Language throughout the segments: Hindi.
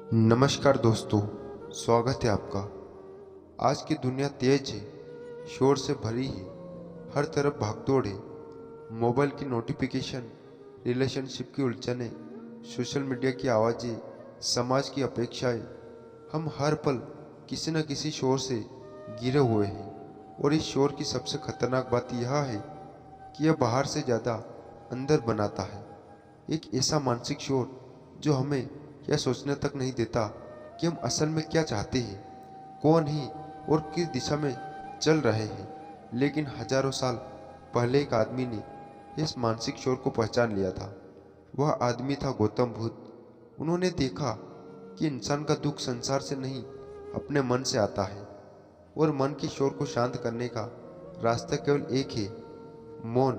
नमस्कार दोस्तों, स्वागत है आपका। आज की दुनिया तेज है, शोर से भरी है, हर तरफ भागदौड़ है। मोबाइल की नोटिफिकेशन, रिलेशनशिप की उलझनें, सोशल मीडिया की आवाज़ें, समाज की अपेक्षाएं, हम हर पल किसी न किसी शोर से घिरे हुए हैं। और इस शोर की सबसे खतरनाक बात यह है कि यह बाहर से ज़्यादा अंदर बनाता है। एक ऐसा मानसिक शोर जो हमें यह सोचने तक नहीं देता कि हम असल में क्या चाहते हैं, कौन हैं और किस दिशा में चल रहे हैं। लेकिन हजारों साल पहले एक आदमी ने इस मानसिक शोर को पहचान लिया था। वह आदमी था गौतम बुद्ध। उन्होंने देखा कि इंसान का दुख संसार से नहीं, अपने मन से आता है। और मन के शोर को शांत करने का रास्ता केवल एक है, मौन।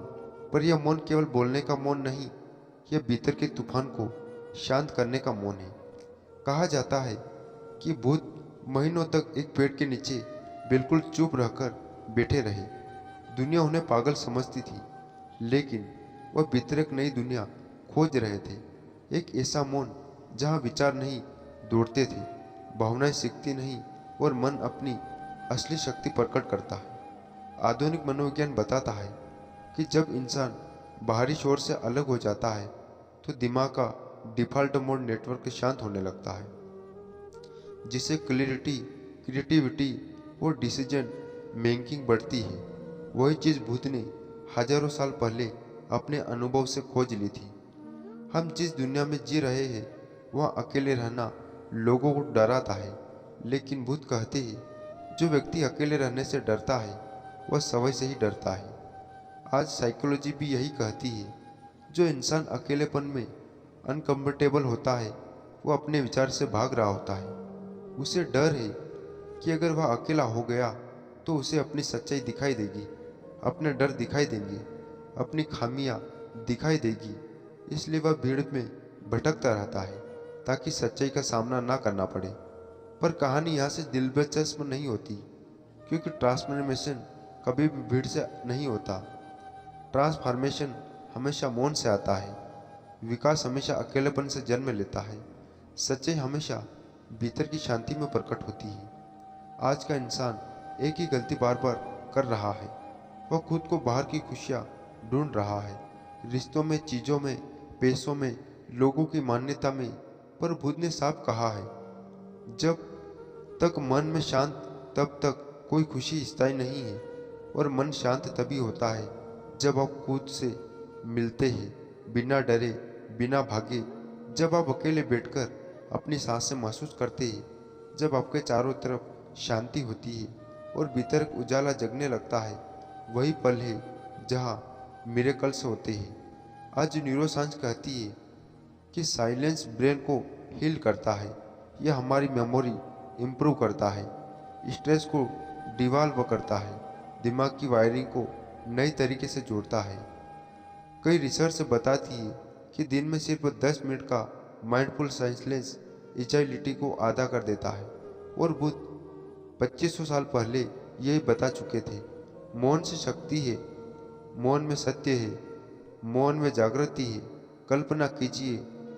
पर यह मौन केवल बोलने का मौन नहीं, यह भीतर के तूफान को शांत करने का मौन है। कहा जाता है कि बुद्ध महीनों तक एक पेड़ के नीचे बिल्कुल चुप रहकर बैठे रहे। दुनिया उन्हें पागल समझती थी, लेकिन वह भीतर एक नई दुनिया खोज रहे थे। एक ऐसा मौन जहाँ विचार नहीं दौड़ते थे, भावनाएं सीखती नहीं और मन अपनी असली शक्ति प्रकट करता है। आधुनिक मनोविज्ञान बताता है कि जब इंसान बाहरी शोर से अलग हो जाता है तो दिमाग का डिफ़ॉल्ट मोड नेटवर्क शांत होने लगता है, जिससे क्लैरिटी, क्रिएटिविटी और डिसीजन मेकिंग बढ़ती है। वही चीज़ बुद्ध ने हजारों साल पहले अपने अनुभव से खोज ली थी। हम जिस दुनिया में जी रहे हैं वहाँ अकेले रहना लोगों को डराता है, लेकिन बुद्ध कहते हैं जो व्यक्ति अकेले रहने से डरता है वह समय से ही डरता है। आज साइकोलॉजी भी यही कहती है, जो इंसान अकेलेपन में अनकंफर्टेबल होता है वो अपने विचार से भाग रहा होता है। उसे डर है कि अगर वह अकेला हो गया तो उसे अपनी सच्चाई दिखाई देगी, अपने डर दिखाई देंगे, अपनी खामियां दिखाई देगी। इसलिए वह भीड़ में भटकता रहता है ताकि सच्चाई का सामना ना करना पड़े। पर कहानी यहाँ से दिलचस्प नहीं होती, क्योंकि ट्रांसफॉर्मेशन कभी भी भीड़ से नहीं होता। ट्रांसफॉर्मेशन हमेशा मौन से आता है। विकास हमेशा अकेलेपन से जन्म लेता है। सच्चाई हमेशा भीतर की शांति में प्रकट होती है। आज का इंसान एक ही गलती बार बार कर रहा है। वह खुद को बाहर की खुशियाँ ढूंढ रहा है, रिश्तों में, चीज़ों में, पैसों में, लोगों की मान्यता में। पर बुद्ध ने साफ कहा है, जब तक मन में शांत, तब तक कोई खुशी स्थायी नहीं है। और मन शांत तभी होता है जब आप खुद से मिलते हैं, बिना डरे, बिना भागे। जब आप अकेले बैठकर अपनी सांसें महसूस करते हैं, जब आपके चारों तरफ शांति होती है और भीतर एक उजाला जगने लगता है, वही पल है जहाँ मिरेकल्स होते हैं। आज न्यूरोसाइंस कहती है कि साइलेंस ब्रेन को हील करता है। यह हमारी मेमोरी इम्प्रूव करता है, स्ट्रेस को डिवॉल्व करता है, दिमाग की वायरिंग को नई तरीके से जोड़ता है। कई रिसर्च बताती है कि दिन में सिर्फ 10 मिनट का माइंडफुल साइलेंस एंजाइटी को आधा कर देता है। और बुद्ध 2500 साल पहले यही बता चुके थे। मौन से शक्ति है, मौन में सत्य है, मौन में जागृति है। कल्पना कीजिए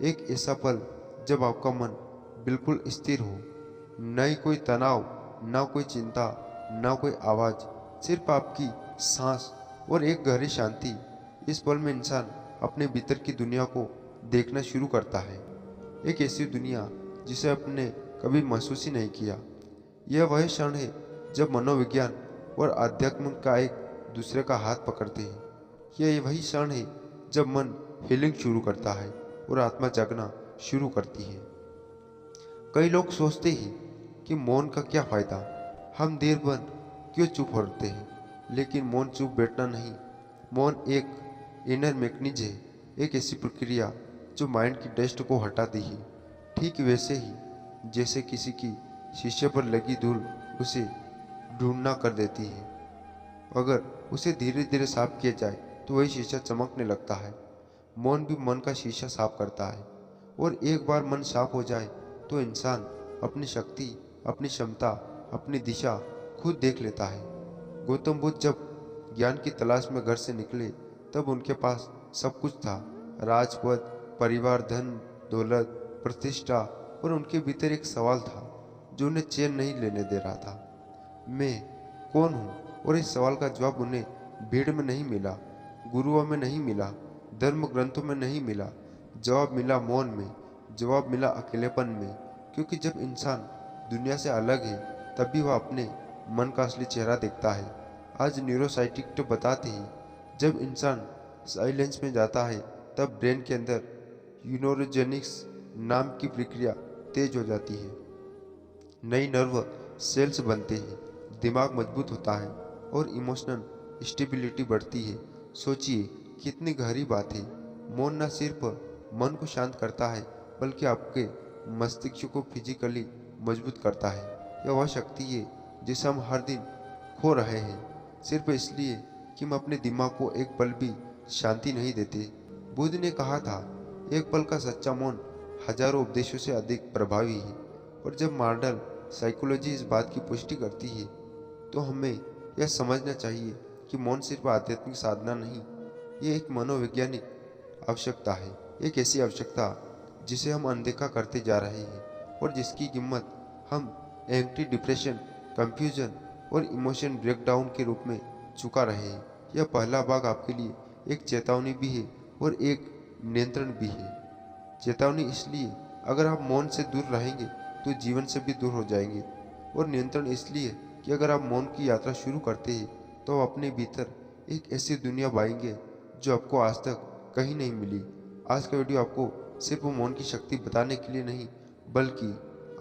एक ऐसा पल जब आपका मन बिल्कुल स्थिर हो, न ही कोई तनाव, ना कोई चिंता, ना कोई आवाज़, सिर्फ आपकी सांस और एक गहरी शांति। इस पल में इंसान अपने भीतर की दुनिया को देखना शुरू करता है, एक ऐसी दुनिया जिसे आपने कभी महसूस ही नहीं किया। यह वह क्षण है जब मनोविज्ञान और आध्यात्म का एक दूसरे का हाथ पकड़ते हैं। यह वही क्षण है जब मन हीलिंग शुरू करता है और आत्मा जागना शुरू करती है। कई लोग सोचते हैं कि मौन का क्या फ़ायदा, हम देर भर क्यों चुप होते हैं। लेकिन मौन चुप बैठना नहीं, मौन एक इनर मैकेनिज्म है, एक ऐसी प्रक्रिया जो माइंड की डस्ट को हटाती है। ठीक वैसे ही जैसे किसी की शीशे पर लगी धूल उसे ढूंढना कर देती है। अगर उसे धीरे धीरे साफ किया जाए तो वही शीशा चमकने लगता है। मौन भी मन का शीशा साफ करता है। और एक बार मन साफ हो जाए तो इंसान अपनी शक्ति, अपनी क्षमता, अपनी दिशा खुद देख लेता है। गौतम बुद्ध जब ज्ञान की तलाश में घर से निकले तब उनके पास सब कुछ था, राजपद, परिवार, धन, दौलत, प्रतिष्ठा, और उनके भीतर एक सवाल था जो उन्हें चैन नहीं लेने दे रहा था। मैं कौन हूँ? और इस सवाल का जवाब उन्हें भीड़ में नहीं मिला, गुरुओं में नहीं मिला, धर्म ग्रंथों में नहीं मिला। जवाब मिला मौन में, जवाब मिला अकेलेपन में। क्योंकि जब इंसान दुनिया से अलग है तभी वह अपने मन का असली चेहरा देखता है। आज न्यूरोसाइंटिस्ट तो बताते हैं जब इंसान साइलेंस में जाता है तब ब्रेन के अंदर यूनोरोजेनिक्स नाम की प्रक्रिया तेज हो जाती है, नई नर्व सेल्स बनते हैं, दिमाग मजबूत होता है और इमोशनल स्टेबिलिटी बढ़ती है। सोचिए कितनी गहरी बात है। मौन न सिर्फ मन को शांत करता है बल्कि आपके मस्तिष्क को फिजिकली मजबूत करता है। यह वह शक्ति है जिसे हम हर दिन खो रहे हैं सिर्फ इसलिए कि हम अपने दिमाग को एक पल भी शांति नहीं देते। बुद्ध ने कहा था, एक पल का सच्चा मौन हजारों उपदेशों से अधिक प्रभावी है। और जब मॉडर्न साइकोलॉजी इस बात की पुष्टि करती है तो हमें यह समझना चाहिए कि मौन सिर्फ आध्यात्मिक साधना नहीं, ये एक मनोवैज्ञानिक आवश्यकता है। एक ऐसी आवश्यकता जिसे हम अनदेखा करते जा रहे हैं और जिसकी कीमत हम एंग्जायटी, डिप्रेशन, कंफ्यूजन और इमोशन ब्रेकडाउन के रूप में चुका रहे हैं। यह पहला भाग आपके लिए एक चेतावनी भी है और एक नियंत्रण भी है। चेतावनी इसलिए, अगर आप मौन से दूर रहेंगे तो जीवन से भी दूर हो जाएंगे। और नियंत्रण इसलिए कि अगर आप मौन की यात्रा शुरू करते हैं तो आप अपने भीतर एक ऐसी दुनिया पाएंगे जो आपको आज तक कहीं नहीं मिली। आज का वीडियो आपको सिर्फ मौन की शक्ति बताने के लिए नहीं बल्कि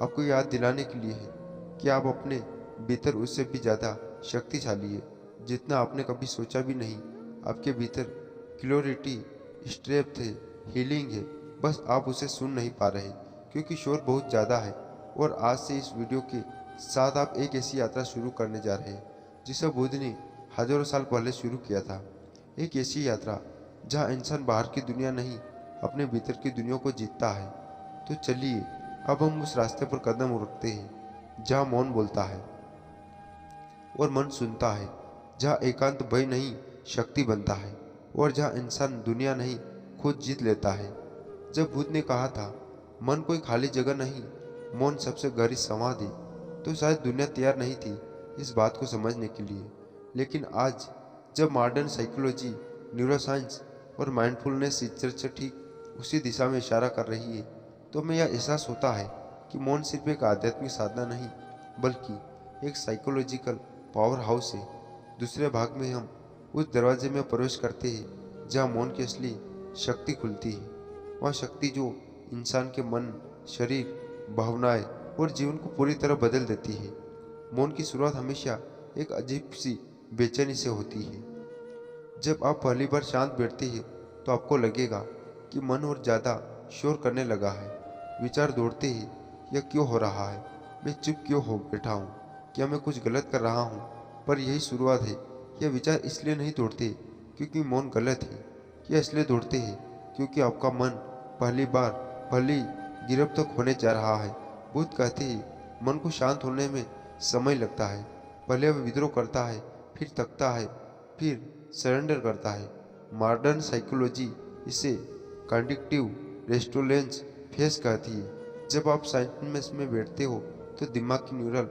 आपको याद दिलाने के लिए है कि आप अपने भीतर उससे भी ज़्यादा शक्तिशाली है जितना आपने कभी सोचा भी नहीं। आपके भीतर क्लैरिटी, स्ट्रेंथ है, हीलिंग है, बस आप उसे सुन नहीं पा रहे क्योंकि शोर बहुत ज़्यादा है। और आज से इस वीडियो के साथ आप एक ऐसी यात्रा शुरू करने जा रहे हैं जिसे बुद्ध ने हजारों साल पहले शुरू किया था। एक ऐसी यात्रा जहां इंसान बाहर की दुनिया नहीं, अपने भीतर की दुनिया को जीतता है। तो चलिए अब हम उस रास्ते पर कदम रखते हैं जहां मौन बोलता है और मन सुनता है, जहां एकांत भय नहीं शक्ति बनता है और जहां इंसान दुनिया नहीं खुद जीत लेता है। जब बुद्ध ने कहा था मन कोई खाली जगह नहीं, मौन सबसे गहरी समाधि, तो शायद दुनिया तैयार नहीं थी इस बात को समझने के लिए। लेकिन आज जब मॉडर्न साइकोलॉजी, न्यूरोसाइंस और माइंडफुलनेस रिसर्च ठीक उसी दिशा में इशारा कर रही है तो हमें यह एहसास होता है कि मौन सिर्फ एक आध्यात्मिक साधना नहीं बल्कि एक साइकोलॉजिकल पावर हाउस है। दूसरे भाग में हम उस दरवाजे में प्रवेश करते हैं जहाँ मौन की असली शक्ति खुलती है। वह शक्ति जो इंसान के मन, शरीर, भावनाएं और जीवन को पूरी तरह बदल देती है। मौन की शुरुआत हमेशा एक अजीब सी बेचैनी से होती है। जब आप पहली बार शांत बैठते हैं तो आपको लगेगा कि मन और ज़्यादा शोर करने लगा है। विचार दौड़ते हैं, यह क्यों हो रहा है, मैं चुप क्यों हो बैठा हूँ, क्या मैं कुछ गलत कर रहा हूँ। पर यही शुरुआत है। यह विचार इसलिए नहीं दौड़ते क्योंकि मौन गलत है, यह इसलिए दौड़ते हैं क्योंकि आपका मन पहली गिरफ्त तक होने जा रहा है। बुद्ध कहते हैं मन को शांत होने में समय लगता है। पहले वह विद्रोह करता है, फिर तकता है, फिर सरेंडर करता है। मॉडर्न साइकोलॉजी इसे कॉग्निटिव रेस्टोलेंस फेस कहती है। जब आप साइलेंस में बैठते हो तो दिमाग की न्यूरल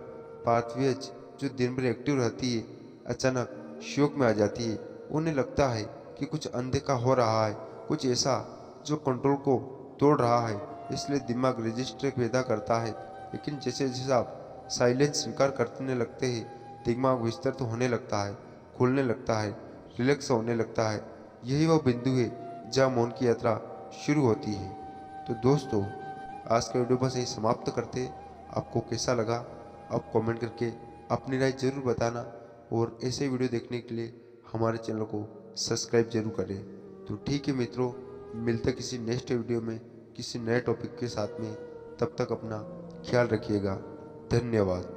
पाथवेज जो दिन भर एक्टिव रहती है अचानक शोक में आ जाती है। उन्हें लगता है कि कुछ अनदेखा हो रहा है, कुछ ऐसा जो कंट्रोल को तोड़ रहा है। इसलिए दिमाग रजिस्टर पैदा करता है। लेकिन जैसे जैसे आप साइलेंस स्वीकार करने लगते हैं दिमाग विस्तृत होने लगता है, खुलने लगता है, रिलैक्स होने लगता है। यही वह बिंदु है जहाँ मौन की यात्रा शुरू होती है। तो दोस्तों, आज का वीडियो बस यही समाप्त करते। आपको कैसा लगा आप कमेंट करके अपनी राय जरूर बताना और ऐसे वीडियो देखने के लिए हमारे चैनल को सब्सक्राइब जरूर करें। तो ठीक है मित्रों, मिलते किसी नेक्स्ट वीडियो में किसी नए टॉपिक के साथ में। तब तक अपना ख्याल रखिएगा। धन्यवाद।